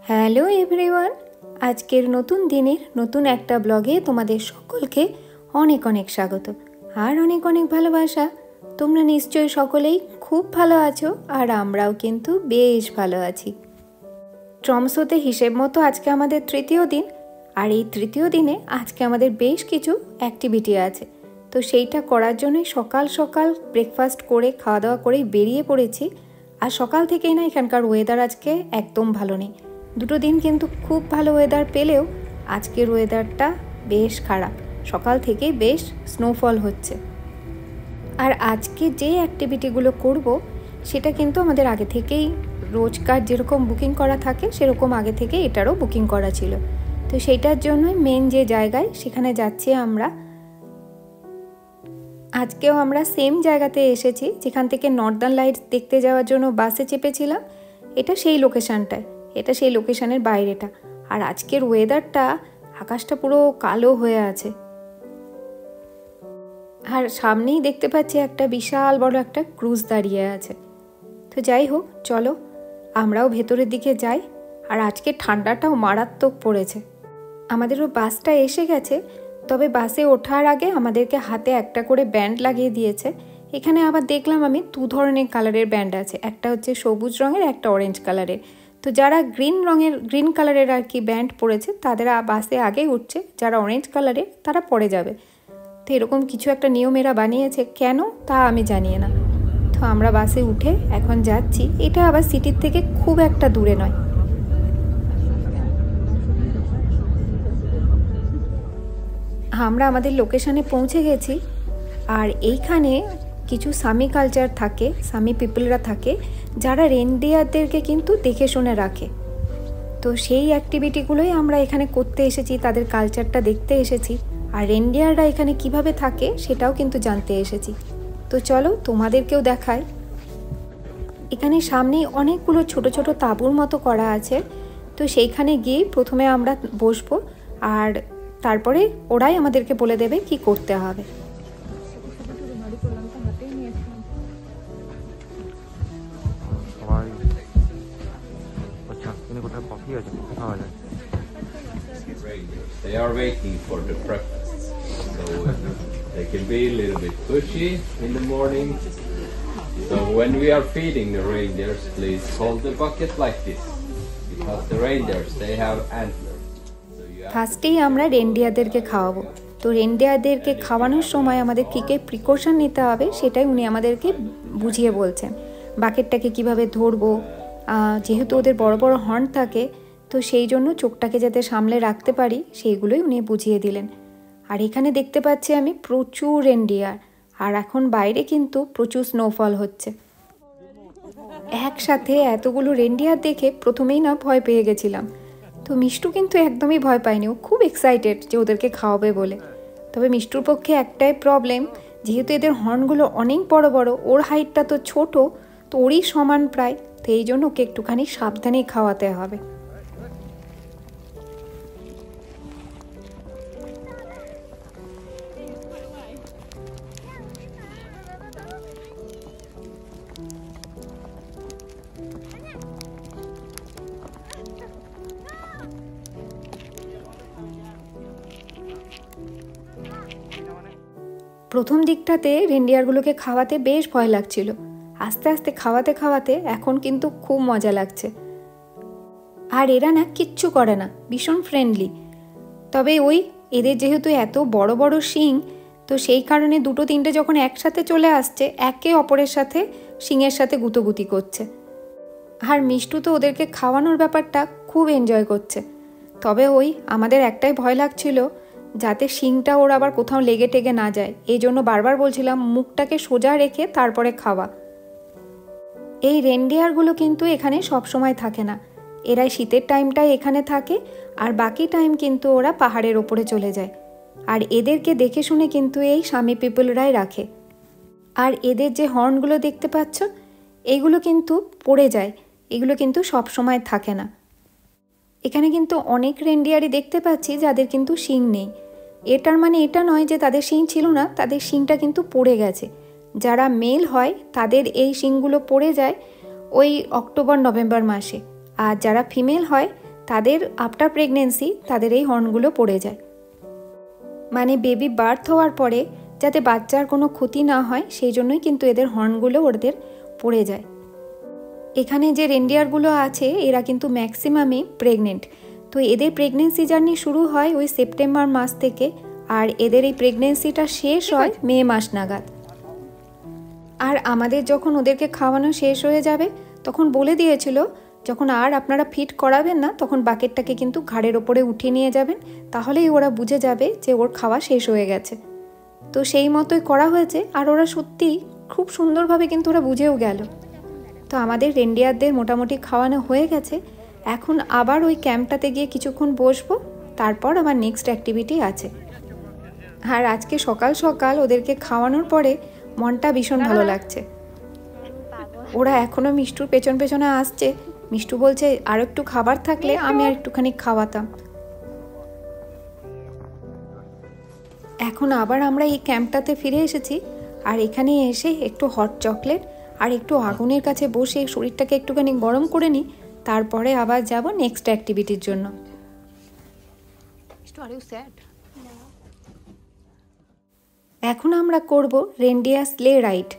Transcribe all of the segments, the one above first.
Hello everyone, আজকের নতুন দিনের নতুন একটা ব্লগে তোমাদের সকলকে অনেক অনেক স্বাগত আর অনেক অনেক ভালোবাসা। তোমরা নিশ্চয়ই সকলেই খুব ভালো আছো আর আমরাও কিন্তু বেশ ভালো আছি। ট্রমসোতে হিসেব মতো আজকে আমাদের তৃতীয় দিন, আর এই তৃতীয় দিনে আজকে আমাদের বেশ কিছু অ্যাক্টিভিটি আছে। তো সেইটা করার জন্যই সকাল সকাল ব্রেকফাস্ট করে খাওয়া দাওয়া করেই বেরিয়ে পড়েছি। আর সকাল থেকেই না এখানকার ওয়েদার আজকে একদম ভালো নেই। দুটো দিন কিন্তু খুব ভালো ওয়েদার পেলেও আজকের ওয়েদারটা বেশ খারাপ। সকাল থেকেই বেশ স্নোফল হচ্ছে। আর আজকে যে অ্যাক্টিভিটিগুলো করব সেটা কিন্তু আমাদের আগে থেকেই রোজকার যেরকম বুকিং করা থাকে সেরকম আগে থেকে এটারও বুকিং করা ছিল। তো সেইটার জন্যই মেন যে জায়গায় সেখানে যাচ্ছি আমরা। আজকেও আমরা সেম জায়গাতে এসেছি যেখান থেকে নর্দার্ন লাইটস দেখতে যাওয়ার জন্য বাসে চেপেছিলাম। এটা সেই লোকেশানটায়, এটা সেই লোকেশানের বাইরেটা। আর আজকের ওয়েদারটা, আকাশটা পুরো কালো হয়ে আছে। আর সামনেই দেখতে পাচ্ছি একটা বিশাল বড় একটা ক্রুজ দাঁড়িয়ে আছে। তো যাই হোক, চলো আমরাও ভেতরের দিকে যাই। আর আজকে ঠান্ডাটাও মারাত্মক পড়েছে। আমাদেরও বাসটা এসে গেছে, তবে বাসে ওঠার আগে আমাদেরকে হাতে একটা করে ব্যান্ড লাগিয়ে দিয়েছে। এখানে আবার দেখলাম আমি দু ধরনের কালারের ব্যান্ড আছে, একটা হচ্ছে সবুজ রঙের, একটা অরেঞ্জ কালারের। তো যারা গ্রিন কালারের আর কি ব্যান্ড পরেছে তাদের বাসে আগে উঠছে, যারা অরেঞ্জ কালারের তারা পরে যাবে। তো এরকম কিছু একটা নিয়ম এরা বানিয়েছে, কেন তা আমি জানি না। তো আমরা বাসে উঠে এখন যাচ্ছি। এটা আবার সিটির থেকে খুব একটা দূরে নয়। আমরা আমাদের লোকেশানে পৌঁছে গেছি। আর এইখানে কিছু সামি কালচার থাকে, সামি পিপলরা থাকে যারা রেনডিয়ারদেরকে কিন্তু দেখে শুনে রাখে। তো সেই অ্যাক্টিভিটিগুলোই আমরা এখানে করতে এসেছি, তাদের কালচারটা দেখতে এসেছি। আর রেনডিয়াররা এখানে কিভাবে থাকে সেটাও কিন্তু জানতে এসেছি। তো চলো তোমাদেরকেও দেখাই। এখানে সামনেই অনেকগুলো ছোট ছোট তাঁবুর মতো করা আছে। তো সেইখানে গিয়ে প্রথমে আমরা বসবো, আর তারপরে ওরাই আমাদেরকে বলে দেবে কি করতে হবে। They are waiting for the breakfast, so they can be a little bit pushy in the morning. So when we are feeding the reindeers, please hold the bucket like this, because the reindeers, they have antlers. ফার্স্টেই আমরা রেনডিয়ারদেরকে খাওয়াবো। তো রেনডিয়ারদেরকে খাওয়ানোর সময় আমাদের কী কী precaution নিতে হবে সেটাই উনি আমাদেরকে বুঝিয়ে বলছেন। বাকেটটাকে কিভাবে ধরবো, যেহেতু ওদের বড় বড় হর্ন থাকে, তো সেই জন্য চোখটাকে যাতে সামলে রাখতে পারি সেইগুলোই উনি বুঝিয়ে দিলেন। আর এখানে দেখতে পাচ্ছি আমি প্রচুর রেনডিয়ার। আর এখন বাইরে কিন্তু প্রচুর স্নোফল হচ্ছে। একসাথে এতগুলো রেনডিয়ার দেখে প্রথমেই না ভয় পেয়ে গেছিলাম। তো মিষ্টু কিন্তু একদমই ভয় পায়নি, ও খুব এক্সাইটেড যে ওদেরকে খাওয়াবে বলে। তবে মিষ্টুর পক্ষে একটাই প্রবলেম, যেহেতু এদের হর্নগুলো অনেক বড় বড়, ওর হাইটটা তো ছোট, তো ওরই সমান প্রায়। তো এই জন্য ওকে একটুখানি সাবধানেই খাওয়াতে হবে। প্রথম দিকটাতে রেনডিয়ারগুলোকে খাওয়াতে বেশ ভয় লাগছিল। আস্তে আস্তে খাওয়াতে খাওয়াতে এখন কিন্তু খুব মজা লাগছে। আর এরা না কিচ্ছু করে না, ভীষণ ফ্রেন্ডলি। তবে ওই এদের যেহেতু এত বড় বড় শিং, তো সেই কারণে দুটো তিনটে যখন একসাথে চলে আসছে, একে অপরের সাথে শিংয়ের সাথে গুঁতোগুতি করছে। আর মিষ্টু তো ওদেরকে খাওয়ানোর ব্যাপারটা খুব এনজয় করছে। তবে ওই আমাদের একটাই ভয় লাগছিল, যাতে শিংটা ওর আবার কোথাও লেগে টেগে না যায়। এই জন্য বারবার বলছিলাম মুখটাকে সোজা রেখে তারপরে খাওয়া। এই রেনডিয়ারগুলো কিন্তু এখানে সব সময় থাকে না, এরাই শীতের টাইমটাই এখানে থাকে, আর বাকি টাইম কিন্তু ওরা পাহাড়ের ওপরে চলে যায়। আর এদেরকে দেখে শুনে কিন্তু এই সামি পিপলরাই রাখে। আর এদের যে হর্নগুলো দেখতে পাচ্ছ, এইগুলো কিন্তু পড়ে যায়, এগুলো কিন্তু সব সময় থাকে না। এখানে কিন্তু অনেক রেনডিয়ারই দেখতে পাচ্ছি যাদের কিন্তু শিং নেই। এটার মানে এটা নয় যে তাদের শিং ছিল না, তাদের শিংটা কিন্তু পড়ে গেছে। যারা মেল হয় তাদের এই শিংগুলো পড়ে যায় ওই অক্টোবর নভেম্বর মাসে, আর যারা ফিমেল হয় তাদের আফটার প্রেগনেন্সি তাদের এই হর্নগুলো পড়ে যায়। মানে বেবি বার্থ হওয়ার পরে যাতে বাচ্চার কোনো ক্ষতি না হয় সেই জন্যই কিন্তু এদের হর্নগুলো ওদের পড়ে যায়। এখানে যে রেনডিয়ারগুলো আছে এরা কিন্তু ম্যাক্সিমামই প্রেগনেন্ট। তো এদের প্রেগনেন্সি জার্নি শুরু হয় ওই সেপ্টেম্বর মাস থেকে, আর এদের এই প্রেগনেন্সিটা শেষ হয় মে মাস নাগাদ। আর আমাদের যখন ওদেরকে খাওয়ানো শেষ হয়ে যাবে তখন বলে দিয়েছিল যখন আর আপনারা ফিড করাবেন না তখন বাকেটটাকে কিন্তু ঘাড়ের ওপরে উঠিয়ে নিয়ে যাবেন, তাহলেই ওরা বুঝে যাবে যে ওর খাওয়া শেষ হয়ে গেছে। তো সেই মতোই করা হয়েছে, আর ওরা সত্যিই খুব সুন্দরভাবে কিন্তু ওরা বুঝেও গেল। তো আমাদের রেনডিয়ারদের মোটামুটি খাওয়ানো হয়ে গেছে। এখন আবার ওই ক্যাম্পটাতে গিয়ে কিছুক্ষণ বসবো, তারপর আবার নেক্সট অ্যাক্টিভিটি আছে। আর আজকে সকাল সকাল ওদেরকে খাওয়ানোর পরে মনটা ভীষণ ভালো লাগছে। ওরা এখনও মিষ্টুর পেছন পেছনে আসছে। মিষ্টু বলছে আর একটু খাবার থাকলে আমি আর একটুখানি খাওয়াতাম। এখন আবার আমরা এই ক্যাম্পটাতে ফিরে এসেছি, আর এখানে এসে একটু হট চকলেট আর একটু আগুনের কাছে বসে শরীরটাকে একটুখানি গরম করে নিই, তারপরে আবার যাব নেক্সট অ্যাক্টিভিটির জন্য। এখন আমরা করব রেনডিয়ার স্লে রাইড।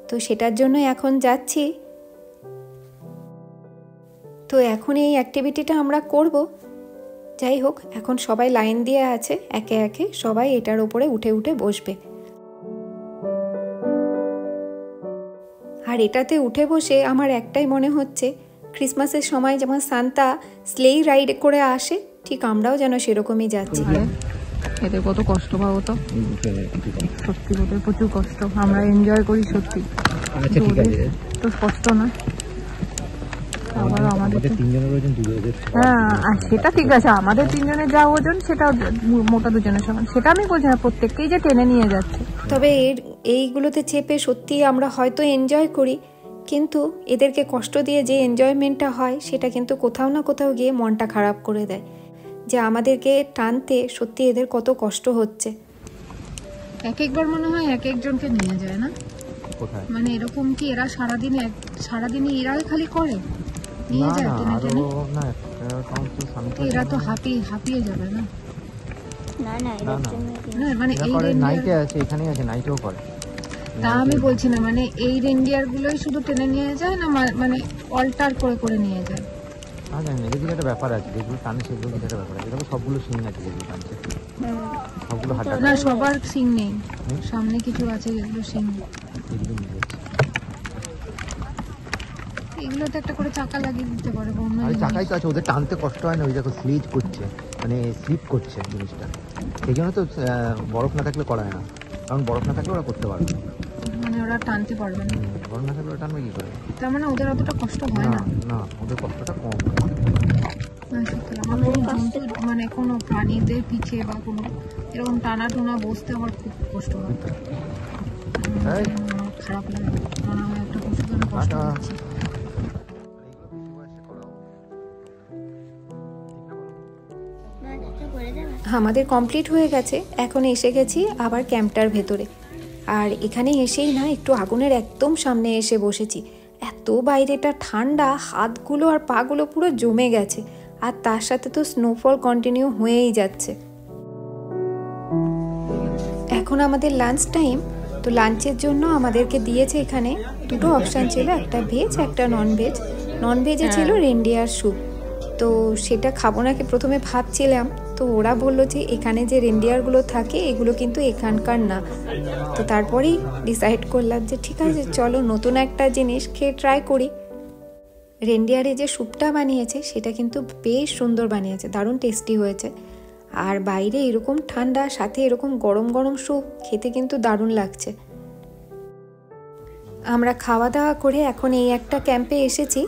তো সেটার জন্য এখন যাচ্ছি। তো এখন এই অ্যাক্টিভিটিটা আমরা করব। যাই হোক, এখন সবাই লাইন দিয়ে আছে, একে একে সবাই এটার উপরে উঠে উঠে বসবে। আর এটাতে উঠে বসে আমার একটাই মনে হচ্ছে ক্রিসমাসের সময় যেমন সান্তা স্লেই রাইড করে আসে, ঠিক আমরাও যেন সেরকমই যাচ্ছি। এতে কত কষ্ট পাবো, তো সত্যি ওদের প্রচুর কষ্ট, আমরা এনজয় করি সত্যি। তো কষ্ট না, আবার আমাদের হ্যাঁ সেটা ঠিক আছে, আমাদের তিনজনের যা ওজন সেটা মোটা দুজনের সমান, সেটা আমি বলছি না প্রত্যেককেই যে টেনে নিয়ে যাচ্ছে। তবে এইগুলোতে চেপে সত্যি আমরা হয়তো এনজয় করি, কিন্তু এদেরকে কষ্ট দিয়ে যে এনজয়মেন্টটা হয় সেটা কিন্তু কোথাও না কোথাও গিয়ে মনটা খারাপ করে দেয়, যে আমাদেরকে টানতে সত্যি এদের কত কষ্ট হচ্ছে। এক একবার মনে হয় এক একজনকে নিয়ে যায় না, মানে এরকম কি এরা সারাদিনই এরাই খালি করে নিয়ে যায় টেনে টেনে? এরা তো হাঁপিয়ে যাবে না? না মানে এই নাইটে আছে, এখানেই আছে, নাইটেও করে। তা আমি বলছি না, মানে এই রেনডিয়ার গুলোই শুধু টেনে নিয়ে যায় না, মানে অল্টার করে করে নিয়ে যায়? এদিকে একটা ব্যাপার আছে, যেগুলো টানে সেগুলো কিছু একটা ব্যাপার আছে, এটা সবগুলো সিং আছে যেগুলো টানছে, সবগুলো হাঁটা না, সবার সিং নেই, সামনে কিছু আছে যেগুলো সিং। এগুলোতে একটা করে চাকা লাগিয়ে দিতে পারে। চাকাই তো আছে, ওদের টানতে কষ্ট হয় না, ওই দেখো স্লিপ করছে, মানে স্লিপ করছে জিনিসটা, সেই জন্য তো বরফ না থাকলে করা হয় না, কারণ বরফ না থাকলে ওরা করতে পারবে, মানে ওরা টানতে পারবে না, বরফ না থাকলে ওরা টানবে কি করে? তার মানে ওদের অতটা কষ্ট হয় না? না, ওদের কষ্টটা কম। মানে কোনো প্রাণীদের পিছে বা কোনো এরকম টানা টোনা বসতে আমার খুব কষ্ট হয়, খারাপ লাগে, মনে হয় একটা কষ্ট হচ্ছে। আমাদের কমপ্লিট হয়ে গেছে, এখন এসে গেছি আবার ক্যাম্পটার ভেতরে। আর এখানে এসেই না একটু আগুনের একদম সামনে এসে বসেছি। এত বাইরেটা ঠান্ডা, হাতগুলো আর পাগুলো পুরো জমে গেছে, আর তার সাথে তো স্নোফল কন্টিনিউ হয়েই যাচ্ছে। এখন আমাদের লাঞ্চ টাইম। তো লাঞ্চের জন্য আমাদেরকে দিয়েছে এখানে দুটো অপশান ছিল, একটা ভেজ একটা ননভেজ। ননভেজে ছিল রেনডিয়ার স্যুপ। তো সেটা খাবো নাকি প্রথমে ভাবছিলাম, তো ওরা বললো যে এখানে যে রেনডিয়ারগুলো থাকে এগুলো কিন্তু এখানকার না। তো তারপরেই ডিসাইড করলাম যে ঠিক আছে চলো নতুন একটা জিনিস খেয়ে ট্রাই করি। রেনডিয়ারে যে স্যুপটা বানিয়েছে সেটা কিন্তু বেশ সুন্দর বানিয়েছে, দারুণ টেস্টি হয়েছে। আর বাইরে এরকম ঠান্ডা, সাথে এরকম গরম গরম স্যুপ খেতে কিন্তু দারুণ লাগছে। আমরা খাওয়া দাওয়া করে এখন এই একটা ক্যাম্পে এসেছি।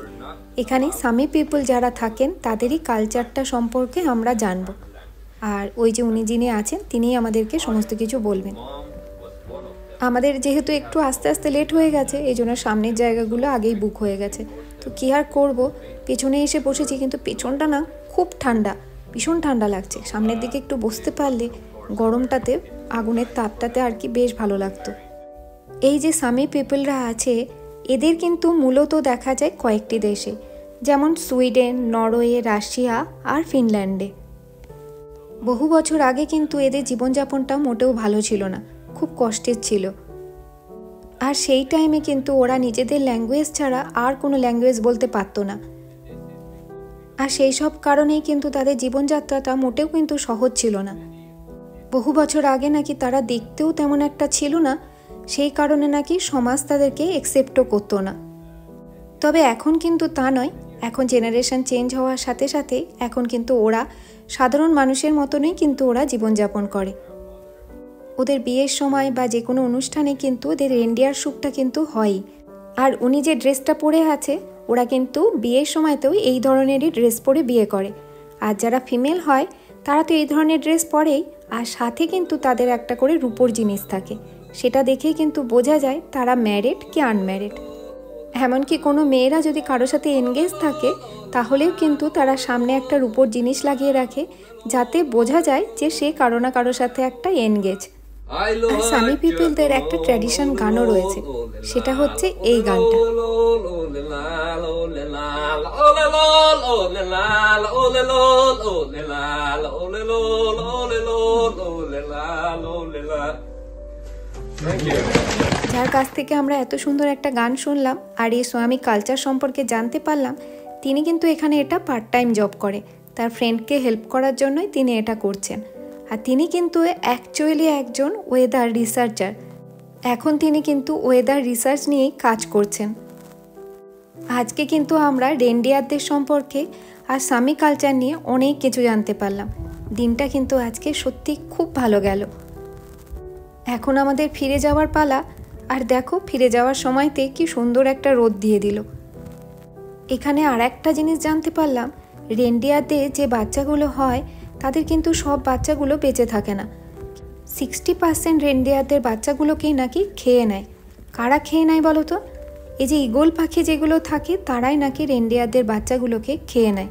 এখানে সামি পিপল যারা থাকেন তাদেরই কালচারটা সম্পর্কে আমরা জানবো। আর ওই যে উনি যিনি আছেন তিনিই আমাদেরকে সমস্ত কিছু বলবেন। আমাদের যেহেতু একটু আস্তে আস্তে লেট হয়ে গেছে, এই জন্য সামনের জায়গাগুলো আগেই বুক হয়ে গেছে। তো কী আর করবো, পেছনে এসে বসেছি, কিন্তু পেছনটা না খুব ঠান্ডা, ভীষণ ঠান্ডা লাগছে। সামনের দিকে একটু বসতে পারলে গরমটাতে, আগুনের তাপটাতে আর কি বেশ ভালো লাগতো। এই যে সামি পিপলরা আছে এদের কিন্তু মূলত দেখা যায় কয়েকটি দেশে, যেমন সুইডেন, নরওয়ে, রাশিয়া আর ফিনল্যান্ডে। বহু বছর আগে কিন্তু এদের জীবনযাপনটা মোটেও ভালো ছিল না, খুব কষ্টের ছিল। আর সেই টাইমে কিন্তু ওরা নিজেদের ল্যাঙ্গুয়েজ ছাড়া আর কোনো ল্যাঙ্গুয়েজ বলতে পারতো না। আর সেই সব কারণেই কিন্তু তাদের জীবনযাত্রাটা মোটেও কিন্তু সহজ ছিল না। বহু বছর আগে নাকি তারা দেখতেও তেমন একটা ছিল না, সেই কারণে নাকি সমাজ তাদেরকে অ্যাকসেপ্টও করতো না। তবে এখন কিন্তু তা নয়, এখন জেনারেশন চেঞ্জ হওয়ার সাথে সাথে এখন কিন্তু ওরা সাধারণ মানুষের মতনই কিন্তু ওরা জীবনযাপন করে। ওদের বিয়ের সময় বা যে কোনো অনুষ্ঠানে কিন্তু ওদের রেনডিয়ার শ্যুটটা কিন্তু হয়ই। আর উনি যে ড্রেসটা পরে আছে, ওরা কিন্তু বিয়ের সময়তেও এই ধরনেরই ড্রেস পরে বিয়ে করে। আর যারা ফিমেল হয় তারা তো এই ধরনের ড্রেস পরেই, আর সাথে কিন্তু তাদের একটা করে রূপোর জিনিস থাকে, সেটা দেখেই কিন্তু বোঝা যায় তারা ম্যারিড কি আনম্যারিড। এমনকি কোনো মেয়েরা যদি কারোর সাথে এনগেজ থাকে তাহলেও কিন্তু তারা সামনে একটা রূপোর জিনিস লাগিয়ে রাখে, যাতে বোঝা যায় যে সে কারো না কারোর সাথে একটা এনগেজ। আর সামি পিপলদের একটা ট্র্যাডিশন গানও রয়েছে, সেটা হচ্ছে এই গানটা। যার কাছ থেকে আমরা এত সুন্দর একটা গান শুনলাম আর এই সামি কালচার সম্পর্কে জানতে পারলাম, তিনি কিন্তু এখানে এটা পার্ট টাইম জব করে, তার ফ্রেন্ডকে হেল্প করার জন্যই তিনি এটা করছেন। আর তিনি কিন্তু অ্যাকচুয়ালি একজন ওয়েদার রিসার্চার। এখন তিনি কিন্তু ওয়েদার রিসার্চ নিয়েই কাজ করছেন। আজকে কিন্তু আমরা রেনডিয়ারদের সম্পর্কে আর সামি কালচার নিয়ে অনেক কিছু জানতে পারলাম। দিনটা কিন্তু আজকে সত্যি খুব ভালো গেল। এখন আমাদের ফিরে যাওয়ার পালা। আর দেখো, ফিরে যাওয়ার সময়তে কি সুন্দর একটা রোদ দিয়ে দিল। এখানে আর একটা জিনিস জানতে পারলাম, রেনডিয়ারদের যে বাচ্চাগুলো হয় তাদের কিন্তু সব বাচ্চাগুলো বেঁচে থাকে না। 60% রেনডিয়ারদের বাচ্চাগুলোকেই নাকি খেয়ে নেয়। কারা খেয়ে নেয় বলো তো? এই যে ঈগল পাখি যেগুলো থাকে তারাই নাকি রেনডিয়ারদের বাচ্চাগুলোকে খেয়ে নেয়।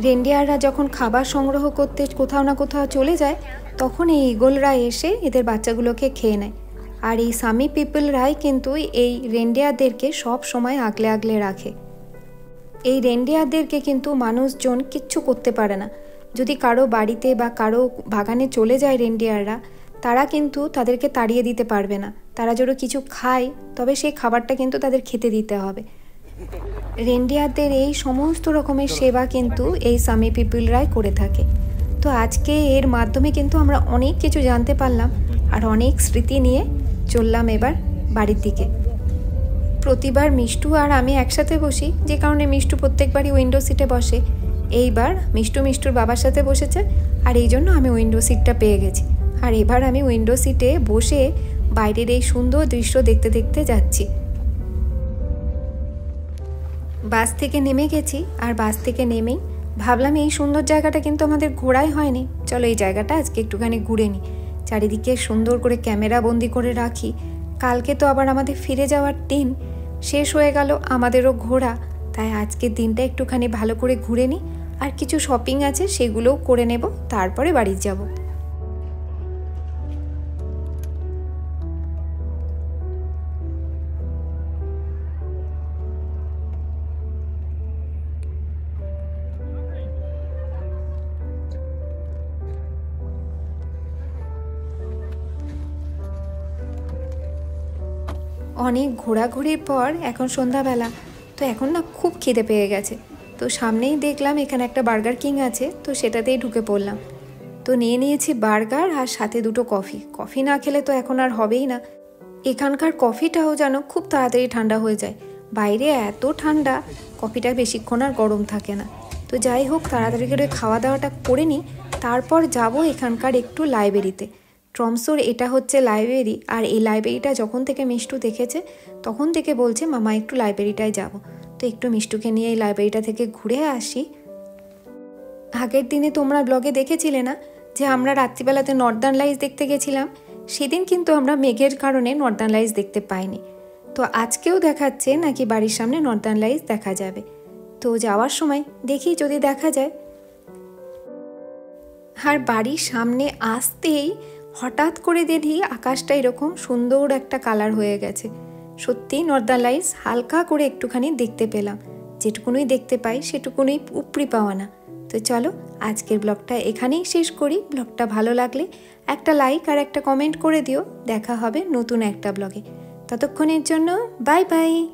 রেনডিয়াররা যখন খাবার সংগ্রহ করতে কোথাও না কোথাও চলে যায়, তখন এই ঈগলরা এসে এদের বাচ্চাগুলোকে খেয়ে নেয়। আর এই সামি পিপলরাই কিন্তু এই রেনডিয়ারদেরকে সব সময় আগলে আগলে রাখে। এই রেনডিয়ারদেরকে কিন্তু মানুষজন কিচ্ছু করতে পারে না। যদি কারো বাড়িতে বা কারো বাগানে চলে যায় রেনডিয়াররা, তারা কিন্তু তাদেরকে তাড়িয়ে দিতে পারবে না। তারা যদি কিছু খায় তবে সেই খাবারটা কিন্তু তাদের খেতে দিতে হবে। রেনডিয়ারদের এই সমস্ত রকমের সেবা কিন্তু এই সামি পিপলরাই করে থাকে। তো আজকে এর মাধ্যমে কিন্তু আমরা অনেক কিছু জানতে পারলাম আর অনেক স্মৃতি নিয়ে চললাম এবার বাড়ির দিকে। প্রতিবার মিষ্টু আর আমি একসাথে বসি, যে কারণে মিষ্টু প্রত্যেকবারই উইন্ডো সিটে বসে। এইবার মিষ্টুর বাবার সাথে বসেছে আর এই জন্য আমি উইন্ডো সিটটা পেয়ে গেছি। আর এবার আমি উইন্ডো সিটে বসে বাইরের এই সুন্দর দৃশ্য দেখতে দেখতে যাচ্ছি। বাস থেকে নেমে গেছি আর বাস থেকে নেমেই ভাবলাম এই সুন্দর জায়গাটা কিন্তু আমাদের ঘোরাই হয়নি, চলো এই জায়গাটা আজকে একটুখানি ঘুরে নিই, চারিদিকে সুন্দর করে ক্যামেরা বন্দি করে রাখি। কালকে তো আবার আমাদের ফিরে যাওয়ার দিন, শেষ হয়ে গেল আমাদেরও ঘোরা, তাই আজকের দিনটা একটুখানি ভালো করে ঘুরে নিই। আর কিছু শপিং আছে সেগুলোও করে নেব, তারপরে বাড়ি যাব। অনেক ঘোরাঘুরির পর এখন সন্ধ্যাবেলা, তো এখন না খুব খিদে পেয়ে গেছে। তো সামনেই দেখলাম এখানে একটা বার্গার কিং আছে, তো সেটাতেই ঢুকে পড়লাম। তো নিয়ে নিয়েছি বার্গার আর সাথে দুটো কফি। কফি না খেলে তো এখন আর হবেই না। এখানকার কফিটাও যেন খুব তাড়াতাড়ি ঠান্ডা হয়ে যায়, বাইরে এত ঠান্ডা, কফিটা বেশিক্ষণ আর গরম থাকে না। তো যাই হোক, তাড়াতাড়ি করে খাওয়া দাওয়াটা করে নিই, তারপর যাব এখানকার একটু লাইব্রেরিতে। ট্রমসোর এটা হচ্ছে লাইব্রেরি, আর এই লাইব্রেরিটা যখন থেকে মিষ্টু দেখেছে তখন থেকে বলছে মামা একটু লাইব্রেরিটায় যাব। তো একটু মিষ্টুকে নিয়ে এই লাইব্রেরিটা থেকে ঘুরে আসি। আগের দিনে তোমরা ব্লগে দেখেছিলে না যে আমরা রাত্রিবেলাতে নর্দার্ন লাইটস দেখতে গেছিলাম, সেদিন কিন্তু আমরা মেঘের কারণে নর্দার্ন লাইটস দেখতে পাইনি। তো আজকেও দেখাচ্ছে নাকি বাড়ির সামনে নর্দার্ন লাইটস দেখা যাবে। তো যাওয়ার সময় দেখি যদি দেখা যায়। আর বাড়ির সামনে আসতেই হঠাৎ করে দেখি আকাশটা এরকম সুন্দর একটা কালার হয়ে গেছে। সত্যি নর্দার্ন লাইটস হালকা করে একটুখানি দেখতে পেলাম। যেটুকুনই দেখতে পাই সেটুকুনই উপরি পাওয়া না। তো চলো আজকের ব্লগটা এখানেই শেষ করি। ব্লগটা ভালো লাগলে একটা লাইক আর একটা কমেন্ট করে দিও। দেখা হবে নতুন একটা ব্লগে। ততক্ষণের জন্য বাই বাই।